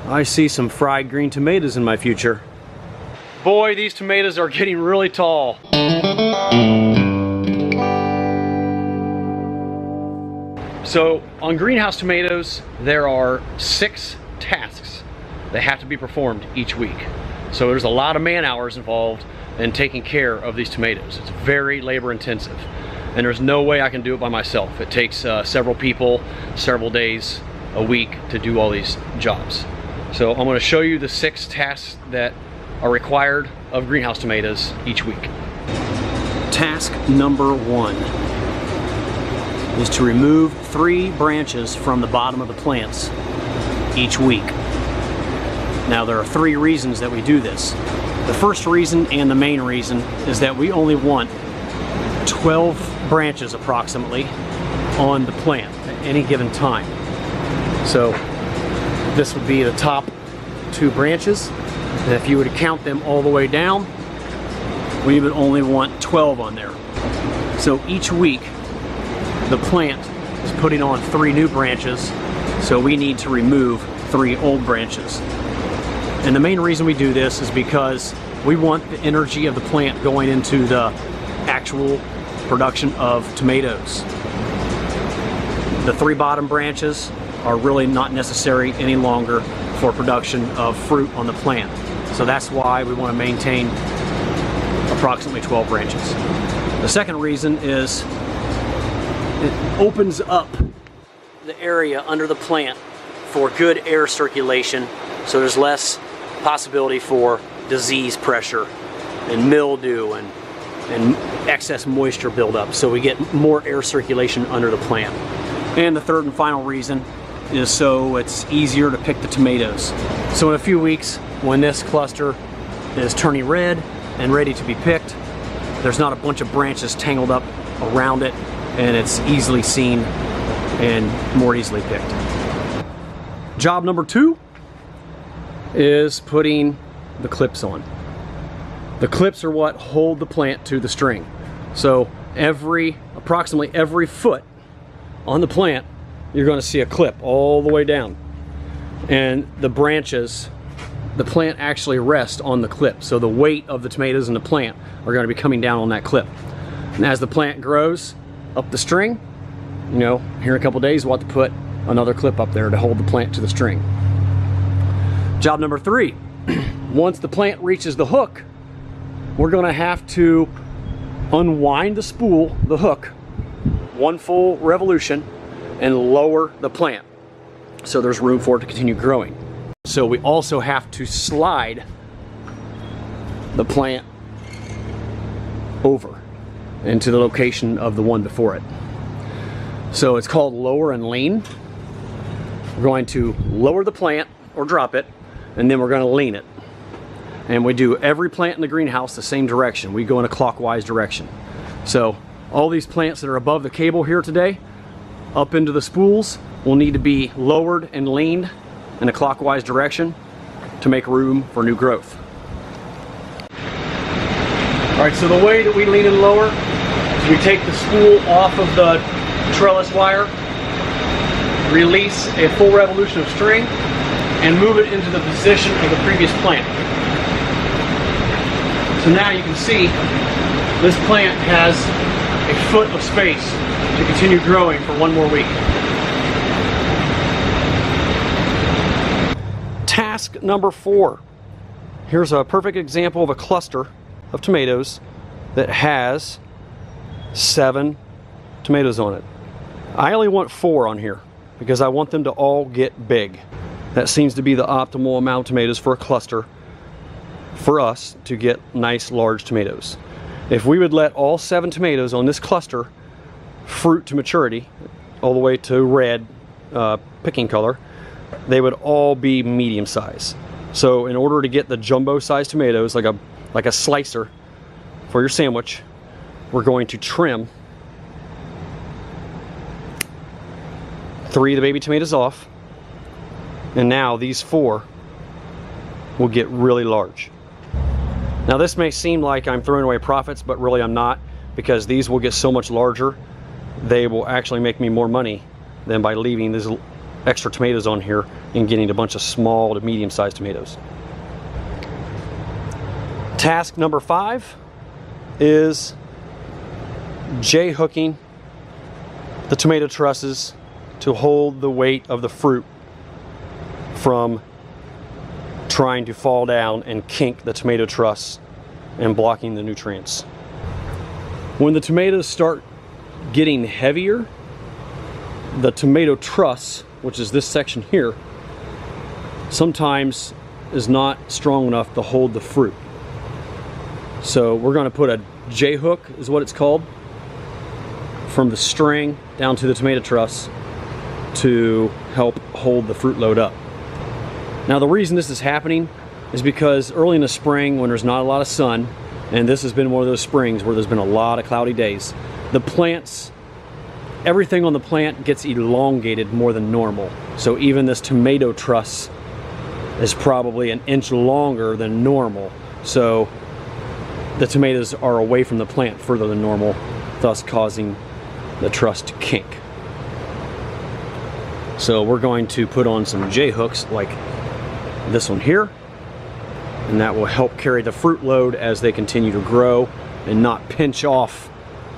I see some fried green tomatoes in my future. Boy, these tomatoes are getting really tall. So on greenhouse tomatoes, there are 6 tasks that have to be performed each week. So there's a lot of man hours involved in taking care of these tomatoes. It's very labor intensive, and there's no way I can do it by myself. It takes several people, several days, a week to do all these jobs. So I'm going to show you the 6 tasks that are required of greenhouse tomatoes each week. Task number 1 is to remove 3 branches from the bottom of the plants each week. Now there are 3 reasons that we do this. The first reason and the main reason is that we only want 12 branches approximately on the plant at any given time. So this would be the top 2 branches, and if you were to count them all the way down, we would only want 12 on there. So each week the plant is putting on 3 new branches, so we need to remove 3 old branches. And the main reason we do this is because we want the energy of the plant going into the actual production of tomatoes. The 3 bottom branches are really not necessary any longer for production of fruit on the plant. So that's why we want to maintain approximately 12 branches. The second reason is it opens up the area under the plant for good air circulation, so there's less possibility for disease pressure and mildew and excess moisture buildup, so we get more air circulation under the plant. And the third and final reason is so it's easier to pick the tomatoes. So in a few weeks, when this cluster is turning red and ready to be picked, there's not a bunch of branches tangled up around it, and it's easily seen and more easily picked. Job number 2 is putting the clips on. The clips are what hold the plant to the string. So approximately every foot on the plant, you're going to see a clip all the way down. And the branches, the plant actually rests on the clip. So the weight of the tomatoes in the plant are going to be coming down on that clip. And as the plant grows up the string, you know, here in a couple days we'll have to put another clip up there to hold the plant to the string. Job number 3, once the plant reaches the hook, we're going to have to unwind the spool, the hook, 1 full revolution, and lower the plant so there's room for it to continue growing. So we also have to slide the plant over into the location of the one before it. So it's called lower and lean. We're going to lower the plant or drop it, and then we're going to lean it. And we do every plant in the greenhouse the same direction. We go in a clockwise direction. So all these plants that are above the cable here today, up into the spools, will need to be lowered and leaned in a clockwise direction to make room for new growth. Alright, so the way that we lean and lower is we take the spool off of the trellis wire, release a full revolution of string, and move it into the position of the previous plant. So now you can see this plant has a foot of space to continue growing for 1 more week. Task number 4. Here's a perfect example of a cluster of tomatoes that has 7 tomatoes on it. I only want 4 on here because I want them to all get big. That seems to be the optimal amount of tomatoes for a cluster for us to get nice large tomatoes. If we would let all 7 tomatoes on this cluster fruit to maturity, all the way to red picking color, they would all be medium size. So in order to get the jumbo sized tomatoes, like a slicer for your sandwich, we're going to trim 3 of the baby tomatoes off, and now these 4 will get really large. Now this may seem like I'm throwing away profits, but really I'm not, because these will get so much larger, they will actually make me more money than by leaving these extra tomatoes on here and getting a bunch of small to medium-sized tomatoes. Task number 5 is J-hooking the tomato trusses to hold the weight of the fruit from trying to fall down and kink the tomato truss and blocking the nutrients. When the tomatoes start getting heavier, the tomato truss, which is this section here, sometimes is not strong enough to hold the fruit. So we're going to put a J-hook, is what it's called, from the string down to the tomato truss to help hold the fruit load up. Now the reason this is happening is because early in the spring, when there's not a lot of sun, and this has been one of those springs where there's been a lot of cloudy days, the plants, everything on the plant gets elongated more than normal. So even this tomato truss is probably an inch longer than normal. So the tomatoes are away from the plant further than normal, thus causing the truss to kink. So we're going to put on some J-hooks like this one here, and that will help carry the fruit load as they continue to grow and not pinch off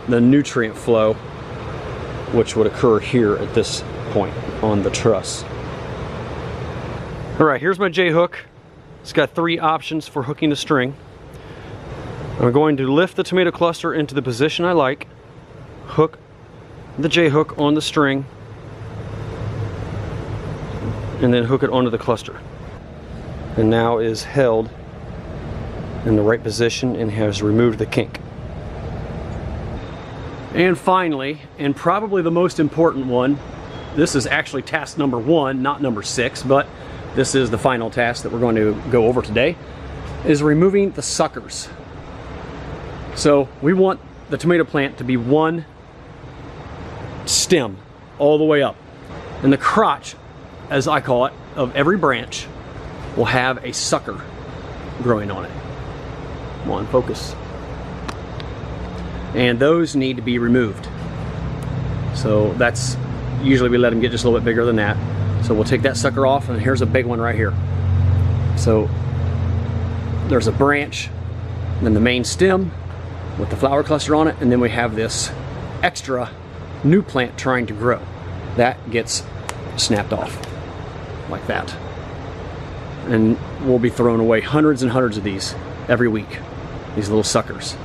the nutrient flow, which would occur here at this point on the truss. Alright, here's my J-hook. It's got 3 options for hooking the string. I'm going to lift the tomato cluster into the position I like, hook the J-hook on the string, and then hook it onto the cluster. And now is held in the right position and has removed the kink. And finally, and probably the most important one, this is actually task number 1, not number 6, but this is the final task that we're going to go over today, is removing the suckers. So we want the tomato plant to be one stem all the way up. And the crotch, as I call it, of every branch will have a sucker growing on it. Come on, focus. And those need to be removed. So that's, usually we let them get just a little bit bigger than that. So we'll take that sucker off, and here's a big one right here. So there's a branch, then the main stem with the flower cluster on it, and then we have this extra new plant trying to grow. That gets snapped off like that. And we'll be throwing away hundreds and hundreds of these every week, these little suckers.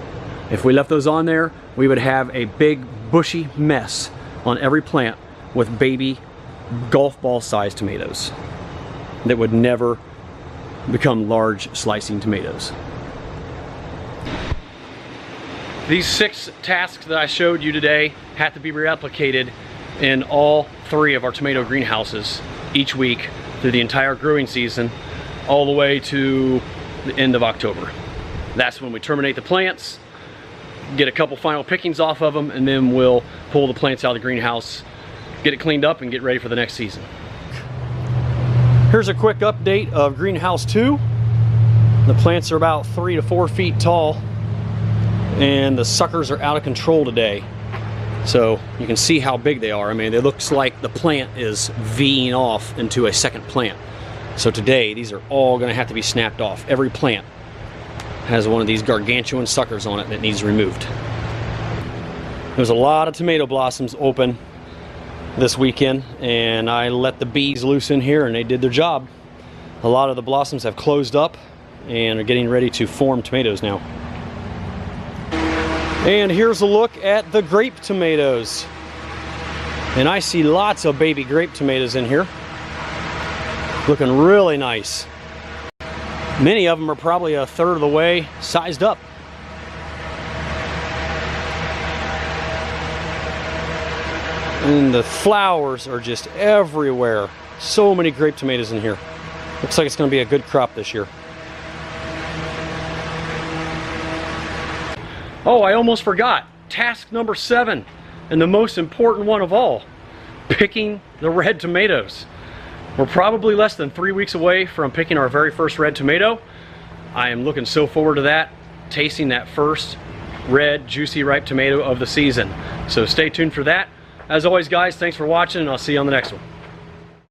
If we left those on there, we would have a big bushy mess on every plant with baby golf ball sized tomatoes that would never become large slicing tomatoes. These 6 tasks that I showed you today have to be replicated in all 3 of our tomato greenhouses each week through the entire growing season, all the way to the end of October. That's when we terminate the plants, get a couple final pickings off of them, and then we'll pull the plants out of the greenhouse, get it cleaned up, and get ready for the next season. Here's a quick update of greenhouse 2. The plants are about 3 to 4 feet tall, and the suckers are out of control today. So you can see how big they are. I mean, it looks like the plant is V'ing off into a second plant. So today, these are all going to have to be snapped off. Every plant has one of these gargantuan suckers on it that needs removed. There's a lot of tomato blossoms open this weekend, and I let the bees loose in here and they did their job. A lot of the blossoms have closed up and are getting ready to form tomatoes now. And here's a look at the grape tomatoes. And I see lots of baby grape tomatoes in here. Looking really nice. Many of them are probably a third of the way sized up. And the flowers are just everywhere. So many grape tomatoes in here. Looks like it's going to be a good crop this year. Oh, I almost forgot. Task number 7, and the most important one of all, picking the red tomatoes. We're probably less than 3 weeks away from picking our very first red tomato. I am looking so forward to that, tasting that first red, juicy, ripe tomato of the season. So stay tuned for that. As always, guys, thanks for watching, and I'll see you on the next one.